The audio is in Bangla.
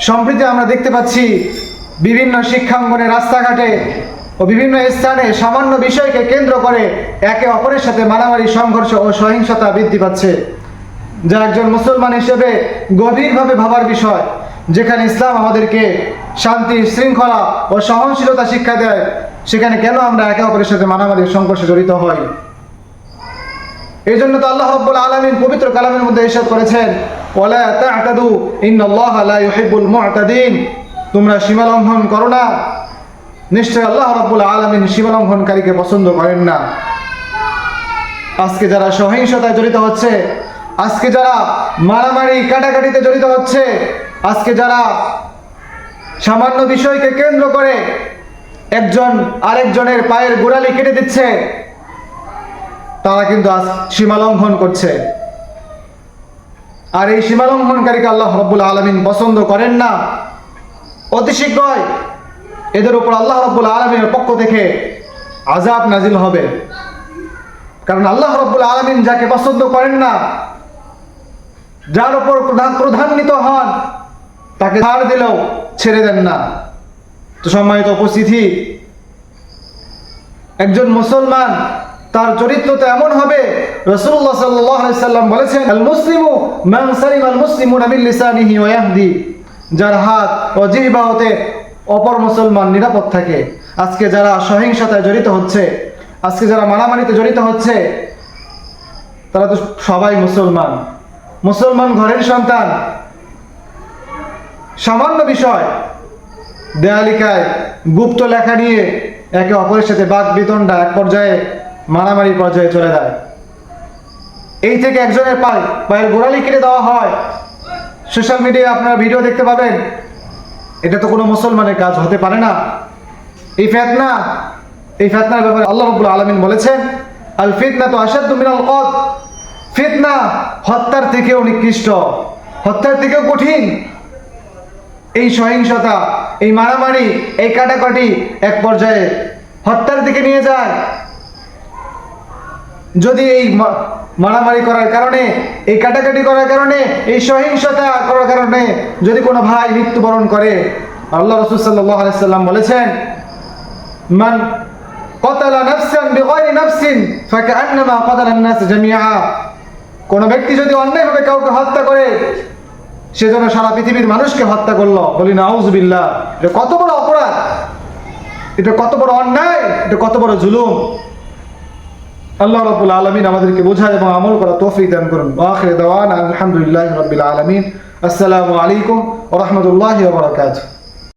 সম্প্রতি আমরা দেখতে পাচ্ছি বিভিন্ন শিক্ষাঙ্গনে, রাস্তাঘাটে ও বিভিন্ন স্থানে সামান্য বিষয়কে কেন্দ্র করে একে অপরের সাথে মারামারি, সংঘর্ষ ও সহিংসতা বৃদ্ধি পাচ্ছে, যা একজন মুসলমান হিসেবে গভীরভাবে ভাবার বিষয়। যেখানে ইসলাম আমাদেরকে শান্তি, শৃঙ্খলা ও সহনশীলতা শিক্ষা দেয়, সেখানে কেন আমরা একে অপরের সাথে মারামারি, সংঘর্ষে জড়িত হই? এই জন্য তো আল্লাহ রাব্বুল আলামিন পবিত্র কালামের মধ্যে ইরশাদ করেছেন, ওয়ালা তা'তাদু ইন্নাল্লাহা লা ইউহিব্বুল মু'তাদিন। তোমরা সীমা লঙ্ঘন করো না, নিশ্চয় আল্লাহ রাব্বুল আলামিন সীমা লঙ্ঘনকারীকে পছন্দ করেন না। আজকে যারা সহিংসতায় জড়িত হচ্ছে, আজকে যারা মারামারি কাটাকাটিতে জড়িত হচ্ছে, আজকে যারা সামান্য বিষয়কে কেন্দ্র করে একজন আরেকজনের পায়ের গোড়ালি কেটে দিচ্ছে, তারা কিন্তু আজ সীমা লঙ্ঘন করছে। আর এই সীমা লঙ্ঘনকারীকে আল্লাহ রাব্বুল আলামিন পছন্দ করেন না। অতি শীঘ্রই এদের উপর আল্লাহ রাব্বুল আলামিনের পক্ষ থেকে আযাব নাজিল হবে। কারণ আল্লাহ রাব্বুল আলামিন যাকে পছন্দ করেন না, যার উপর ক্রোধান্বিত হন, তাকে ছাড় দিলেও ছেড়ে দেন না। তো সম্মানিত উপস্থিতি, একজন মুসলমান তার চরিত্র তো এমন হবে, রাসূলুল্লাহ সাল্লাল্লাহু আলাইহি সাল্লাম বলেছেন, আল মুসলিমু মান সালিমা আল মুসলিমুনা মিন লিসানিহি ওয়া ইয়াহদি। যার হাত ও জিহ্বা হতে অপর মুসলমান নিরাপদ থাকে। আজকে যারা সহিংসতায় জড়িত হচ্ছে, আজকে যারা মারামারিতে জড়িত হচ্ছে, তারা তো সবাই মুসলমান, মুসলমান ঘরের সন্তান। সামান্য বিষয়, দেয়ালিকায় গুপ্ত লেখা নিয়ে একে অপরের সাথে বাক বিতণ্ডা এক পর্যায়ে মারামারি পর্যায়ে চলে যায়। এই থেকে একজনের পায়ের গোড়ালি কেটে দেওয়া হয়। সোশ্যাল মিডিয়ায় আপনারা ভিডিও দেখতে পাবেন। এটা তো কোনো মুসলমানের কাজ হতে পারে না। এই ফিতনার ব্যাপারে আল্লাহ রাব্বুল আলামিন বলেছেন, আল ফিতনাতু আশাদ্দু মিনাল কতল। ফিতনা হত্যার থেকেও নিকৃষ্ট, হত্যার থেকেও কঠিন। এই সহিংসতা, এই মারামারি, এই কাটাকাটি এক পর্যায়ে হত্যার দিকে নিয়ে যায়। যদি এই মারামারি করার কারণে, এই কাটাকাটি করার কারণে, এই সহিংসতা করার কারণে যদি কোনো ভাই মৃত্যুবরণ করে, আল্লাহ রাসূল সাল্লাল্লাহু আলাইহি সাল্লাম বলেছেন, মান ক্বাতালা নাফসান বিগাইরি নাফসিন ফাকান্নামা ক্বাতালা আন-নাস জামিআ। কোন ব্যক্তি যদি অন্যায়ভাবে কাউকে হত্যা করে, সে যেন সারা পৃথিবীর মানুষকে হত্যা করলো। বলি নাউযুবিল্লাহ। এটা কত বড় অপরাধ, এটা কত বড় অন্যায়, এটা কত বড় জুলুম। আল্লাহ রাব্বুল আলামিন আমাদেরকে বোঝা এবং আমল করা তৌফিক দান করুন। আখির দাওয়ানা আলহামদুলিল্লাহি রাব্বিল আলামিন। আসসালামু আলাইকুম ওয়া রাহমাতুল্লাহি ওয়া বারাকাতুহু।